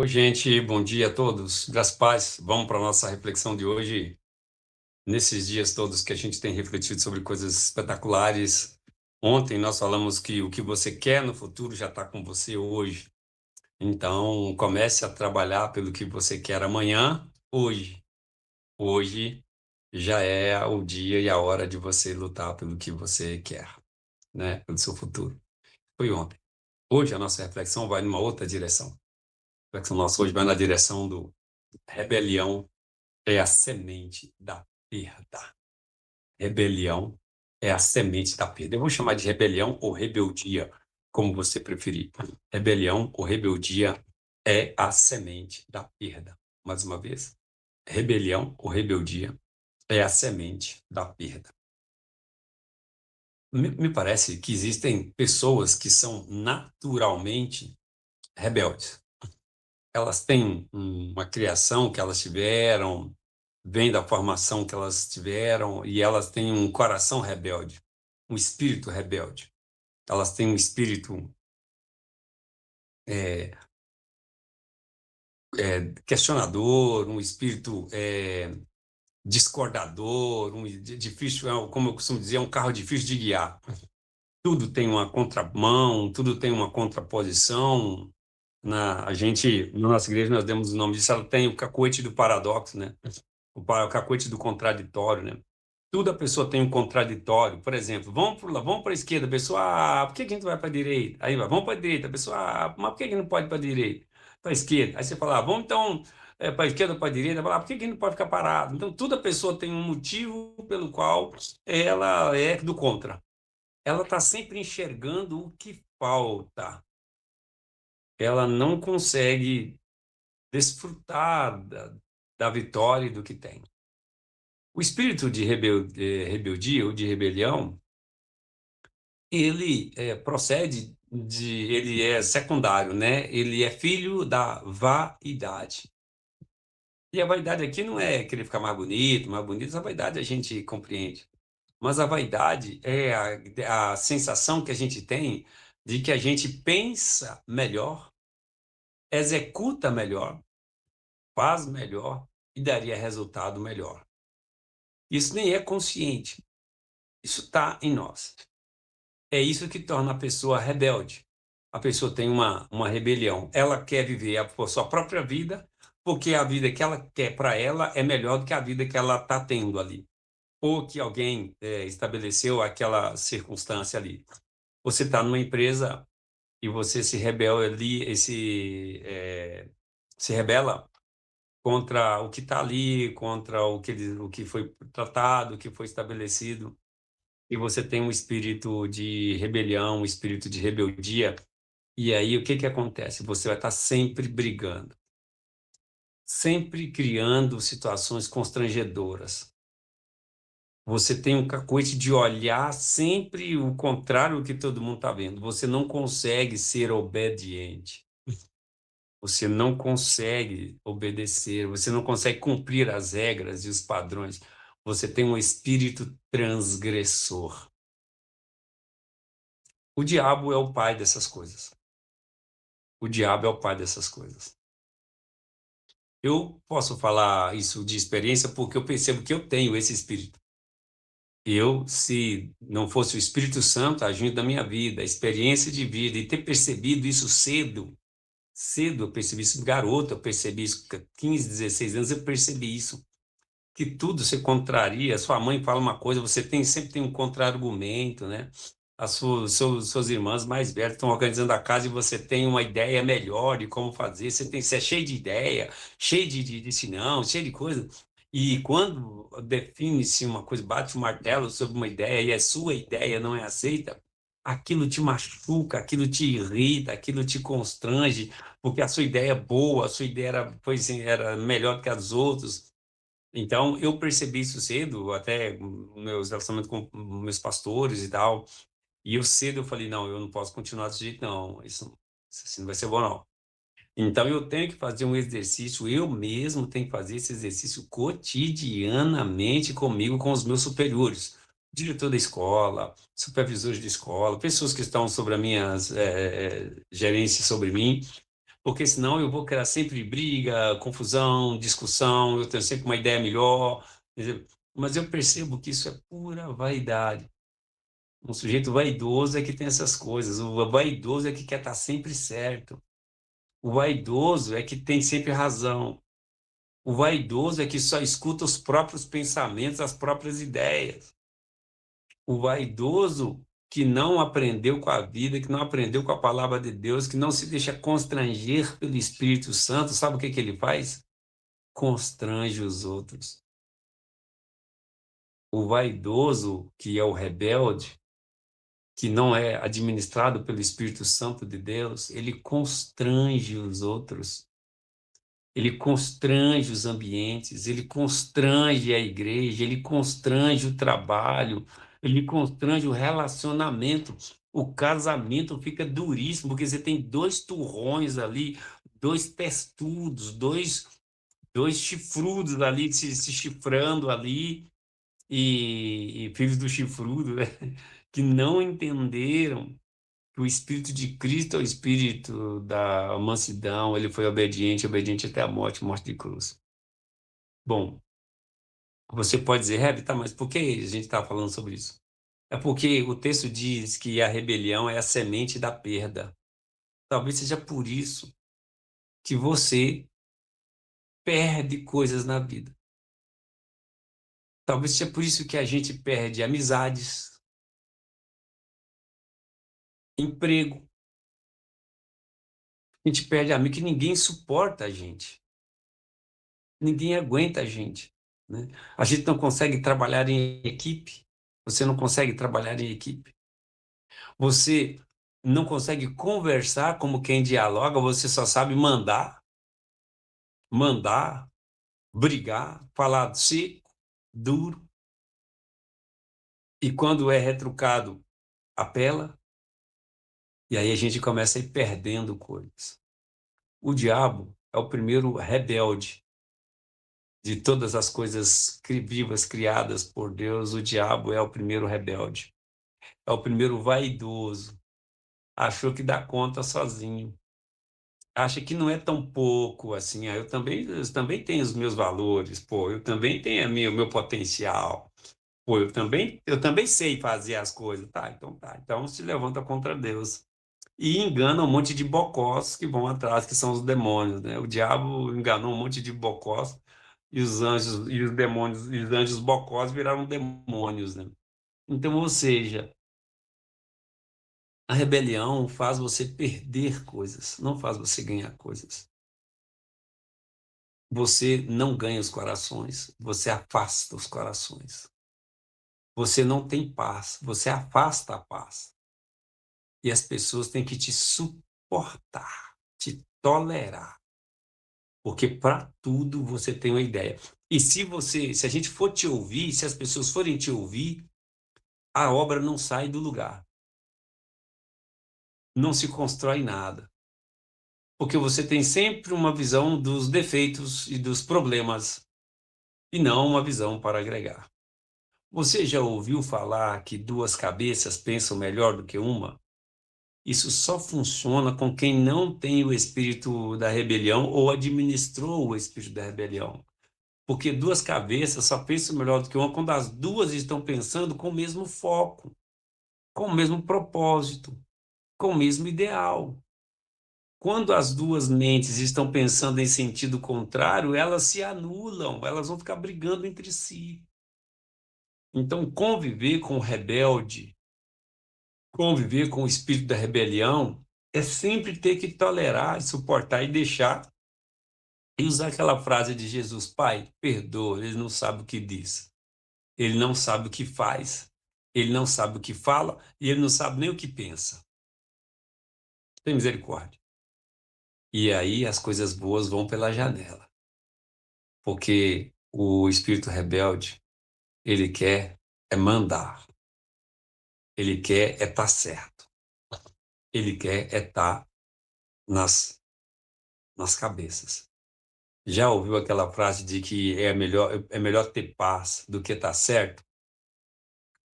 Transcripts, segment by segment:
Oi, gente, bom dia a todos. Graças a paz. Vamos para a nossa reflexão de hoje. Nesses dias todos que a gente tem refletido sobre coisas espetaculares. Ontem nós falamos que o que você quer no futuro já está com você hoje. Então, comece a trabalhar pelo que você quer amanhã, hoje. Hoje já é o dia e a hora de você lutar pelo que você quer, né? Pelo seu futuro. Foi ontem. Hoje a nossa reflexão vai numa outra direção. A reflexão nossa hoje vai na direção do rebelião é a semente da perda. Rebelião é a semente da perda. Eu vou chamar de rebelião ou rebeldia, como você preferir. Rebelião ou rebeldia é a semente da perda. Mais uma vez, rebelião ou rebeldia é a semente da perda. Me parece que existem pessoas que são naturalmente rebeldes. Elas têm uma criação que elas tiveram, vem da formação que elas tiveram, e elas têm um coração rebelde, um espírito rebelde. Elas têm um espírito é, questionador, um espírito discordador, difícil, como eu costumo dizer, é um carro difícil de guiar. Tudo tem uma contramão, tudo tem uma contraposição. Na nossa igreja, nós demos o nome disso, ela tem o cacoete do paradoxo, né? O cacoete do contraditório, né? Tudo a pessoa tem um contraditório. Por exemplo, vamos para a esquerda, a pessoa, por que a gente vai para a direita? Aí vai, vamos para a direita, a pessoa, mas por que a gente não pode ir para a direita? Para a esquerda. Aí você fala, vamos então para a esquerda ou para a direita? Fala, por que a gente não pode ficar parado? Então, toda pessoa tem um motivo pelo qual ela é do contra. Ela está sempre enxergando o que falta. Ela não consegue desfrutar da vitória e do que tem. O espírito de rebeldia ou de rebelião, ele ele é secundário, né? Ele é filho da vaidade. E a vaidade aqui não é querer ficar mais bonito, a vaidade a gente compreende. Mas a vaidade é a sensação que a gente tem de que a gente pensa melhor, executa melhor, faz melhor e daria resultado melhor. Isso nem é consciente, isso está em nós. É isso que torna a pessoa rebelde. A pessoa tem uma rebelião. Ela quer viver a sua própria vida, porque a vida que ela quer para ela é melhor do que a vida que ela está tendo ali. Ou que alguém estabeleceu aquela circunstância ali. Você está numa empresa e você se rebela ali, se rebela contra o que está ali, contra o que foi tratado, o que foi estabelecido, e você tem um espírito de rebelião, um espírito de rebeldia, e aí o que que acontece? Você vai estar sempre brigando, sempre criando situações constrangedoras. Você tem um cacoete de olhar sempre o contrário do que todo mundo está vendo. Você não consegue ser obediente. Você não consegue obedecer, você não consegue cumprir as regras e os padrões. Você tem um espírito transgressor. O diabo é o pai dessas coisas. O diabo é o pai dessas coisas. Eu posso falar isso de experiência porque eu percebo que eu tenho esse espírito. Se não fosse o Espírito Santo agindo na minha vida, a experiência de vida e ter percebido isso cedo eu percebi isso, garoto, eu percebi isso, 15, 16 anos, eu percebi isso, que tudo se contraria, sua mãe fala uma coisa, sempre tem um contra-argumento, né? Suas irmãs mais velhas estão organizando a casa e você tem uma ideia melhor de como fazer, você é cheio de ideia, cheio de senão, cheio de coisa. E quando define-se uma coisa, bate o martelo sobre uma ideia e a sua ideia não é aceita, aquilo te machuca, aquilo te irrita, aquilo te constrange, porque a sua ideia é boa, a sua ideia era melhor do que as outras. Então, eu percebi isso cedo, até meus relacionamentos com meus pastores e tal, e eu cedo eu falei, não, eu não posso continuar desse jeito, não, isso assim não vai ser bom, não. Então, eu tenho que fazer um exercício, eu mesmo tenho que fazer esse exercício cotidianamente comigo, com os meus superiores, diretor da escola, supervisores de escola, pessoas que estão sobre a minha gerência sobre mim, porque senão eu vou criar sempre briga, confusão, discussão, eu tenho sempre uma ideia melhor. Mas eu percebo que isso é pura vaidade. Um sujeito vaidoso é que tem essas coisas. O vaidoso é que quer estar sempre certo. O vaidoso é que tem sempre razão. O vaidoso é que só escuta os próprios pensamentos, as próprias ideias. O vaidoso que não aprendeu com a vida, que não aprendeu com a palavra de Deus, que não se deixa constranger pelo Espírito Santo, sabe o que que ele faz? Constrange os outros. O vaidoso, que é o rebelde, que não é administrado pelo Espírito Santo de Deus, ele constrange os outros. Ele constrange os ambientes, ele constrange a igreja, ele constrange o trabalho, ele constrange o relacionamento. O casamento fica duríssimo, porque você tem dois turrões ali, dois testudos, dois chifrudos ali se chifrando ali, e filhos do chifrudo, né? Que não entenderam que o Espírito de Cristo é o Espírito da mansidão, ele foi obediente, obediente até a morte, morte de cruz. Bom, você pode dizer, Hebe, tá, mas por que a gente está falando sobre isso? É porque o texto diz que a rebelião é a semente da perda. Talvez seja por isso que você perde coisas na vida. Talvez seja por isso que a gente perde amizades, emprego, a gente perde amigo, que ninguém suporta a gente. Ninguém aguenta a gente, né? A gente não consegue trabalhar em equipe. Você não consegue trabalhar em equipe. Você não consegue conversar como quem dialoga, você só sabe mandar, brigar, falar seco, duro. E quando é retrucado, apela. E aí a gente começa a ir perdendo coisas. O diabo é o primeiro rebelde de todas as coisas vivas criadas por Deus. O diabo é o primeiro rebelde. É o primeiro vaidoso. Achou que dá conta sozinho. Acha que não é tão pouco assim. Eu também tenho os meus valores, pô, eu também tenho o meu potencial. Pô, eu também sei fazer as coisas. Tá, então tá. Então se levanta contra Deus. E engana um monte de bocós que vão atrás, que são os demônios, né? O diabo enganou um monte de bocós e os anjos e os demônios e os anjos bocós viraram demônios, né? Então, ou seja, a rebelião faz você perder coisas, não faz você ganhar coisas. Você não ganha os corações, você afasta os corações. Você não tem paz, você afasta a paz. E as pessoas têm que te suportar, te tolerar, porque para tudo você tem uma ideia. E se a gente for te ouvir, se as pessoas forem te ouvir, a obra não sai do lugar. Não se constrói nada. Porque você tem sempre uma visão dos defeitos e dos problemas, e não uma visão para agregar. Você já ouviu falar que duas cabeças pensam melhor do que uma? Isso só funciona com quem não tem o espírito da rebelião ou administrou o espírito da rebelião. Porque duas cabeças só pensam melhor do que uma quando as duas estão pensando com o mesmo foco, com o mesmo propósito, com o mesmo ideal. Quando as duas mentes estão pensando em sentido contrário, elas se anulam, elas vão ficar brigando entre si. Então, conviver com o rebelde, conviver com o espírito da rebelião, é sempre ter que tolerar, suportar e deixar, e usar aquela frase de Jesus: Pai, perdoa, ele não sabe o que diz, ele não sabe o que faz, ele não sabe o que fala e ele não sabe nem o que pensa. Tem misericórdia. E aí as coisas boas vão pela janela, porque o espírito rebelde, ele quer é mandar, ele quer é estar certo, ele quer é estar nas cabeças. Já ouviu aquela frase de que é melhor ter paz do que estar certo?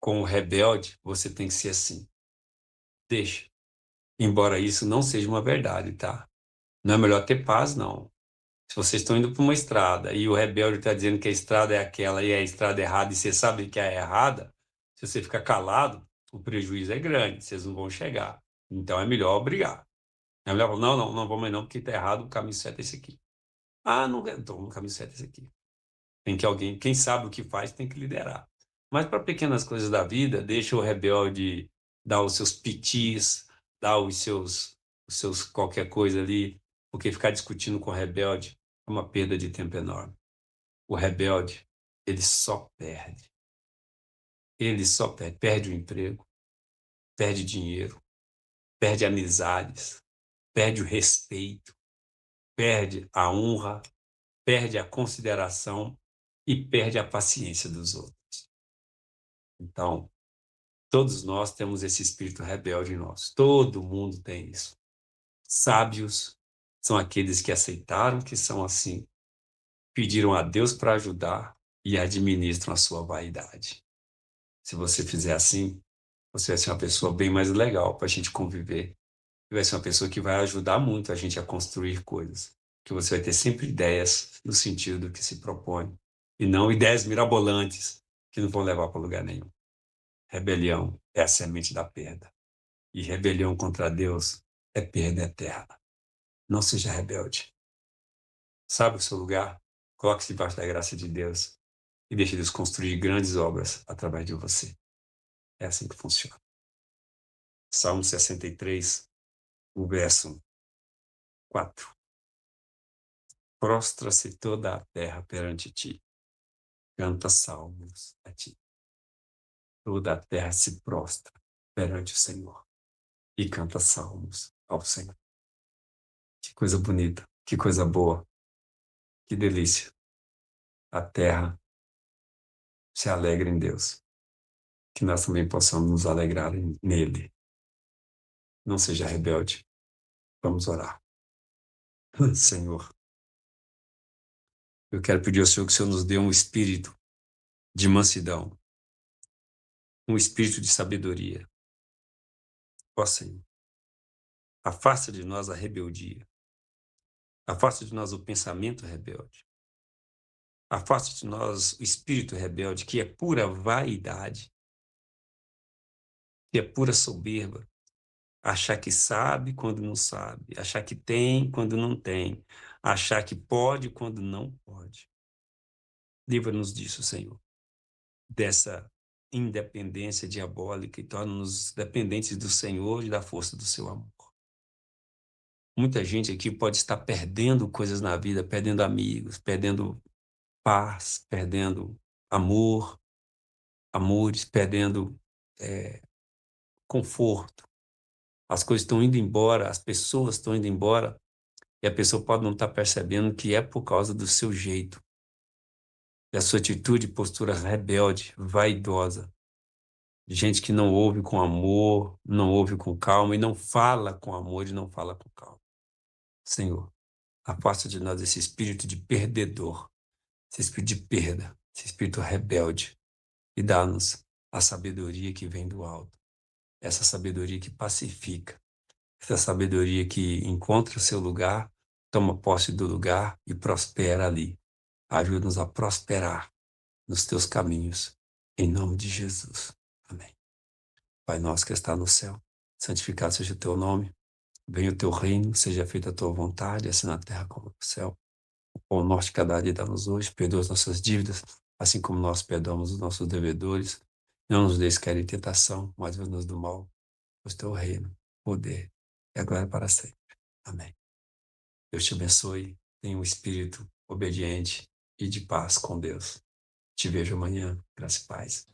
Com o rebelde, você tem que ser assim. Deixa. Embora isso não seja uma verdade, tá? Não é melhor ter paz, não. Se vocês estão indo para uma estrada e o rebelde está dizendo que a estrada é aquela e a estrada é errada e você sabe que é errada, se você ficar calado, o prejuízo é grande, vocês não vão chegar. Então é melhor brigar. É melhor falar, não, não, não vamos não, porque está errado, o caminho certo é esse aqui. Ah, não, então o caminho certo é esse aqui. Tem que alguém, quem sabe o que faz, tem que liderar. Mas para pequenas coisas da vida, deixa o rebelde dar os seus pitis, dar os seus qualquer coisa ali, porque ficar discutindo com o rebelde é uma perda de tempo enorme. O rebelde, ele só perde. Ele só perde. Perde o emprego, perde dinheiro, perde amizades, perde o respeito, perde a honra, perde a consideração e perde a paciência dos outros. Então, todos nós temos esse espírito rebelde em nós. Todo mundo tem isso. Sábios são aqueles que aceitaram que são assim, pediram a Deus para ajudar e administram a sua vaidade. Se você fizer assim, você vai ser uma pessoa bem mais legal para a gente conviver. E vai ser uma pessoa que vai ajudar muito a gente a construir coisas. Que você vai ter sempre ideias no sentido do que se propõe. E não ideias mirabolantes que não vão levar para lugar nenhum. Rebelião é a semente da perda. E rebelião contra Deus é perda eterna. Não seja rebelde. Sabe o seu lugar? Coloque-se debaixo da graça de Deus e deixe Deus construir grandes obras através de você. É assim que funciona. Salmo 63, o verso 4. Prostra-se toda a terra perante ti. Canta salmos a ti. Toda a terra se prostra perante o Senhor e canta salmos ao Senhor. Que coisa bonita, que coisa boa, que delícia. A terra se alegra em Deus. Que nós também possamos nos alegrar nele. Não seja rebelde. Vamos orar. Senhor, eu quero pedir ao Senhor que o Senhor nos dê um espírito de mansidão, um espírito de sabedoria. Ó Senhor, afasta de nós a rebeldia. Afasta de nós o pensamento rebelde. Afasta de nós o espírito rebelde, que é pura vaidade, que é pura soberba. Achar que sabe quando não sabe. Achar que tem quando não tem. Achar que pode quando não pode. Livra-nos disso, Senhor. Dessa independência diabólica e torna-nos dependentes do Senhor e da força do seu amor. Muita gente aqui pode estar perdendo coisas na vida, perdendo amigos, perdendo paz, perdendo amor, amores, perdendo conforto. As coisas estão indo embora, as pessoas estão indo embora, e a pessoa pode não estar percebendo que é por causa do seu jeito, da sua atitude e postura rebelde, vaidosa. Gente que não ouve com amor, não ouve com calma e não fala com amor e não fala com calma. Senhor, afasta de nós esse espírito de perdedor, esse espírito de perda, esse espírito rebelde e dá-nos a sabedoria que vem do alto, essa sabedoria que pacifica, essa sabedoria que encontra o seu lugar, toma posse do lugar e prospera ali. Ajuda-nos a prosperar nos teus caminhos, em nome de Jesus. Amém. Pai nosso que está no céu, santificado seja o teu nome, venha o teu reino, seja feita a tua vontade, assim na terra como no céu. O pão nosso de cada dia dá-nos hoje, perdoa as nossas dívidas, assim como nós perdoamos os nossos devedores. Não nos deixes cair em tentação, mas livra-nos do mal, pois teu reino, poder e a glória para sempre. Amém. Deus te abençoe, tenha um espírito obediente e de paz com Deus. Te vejo amanhã. Graça e paz.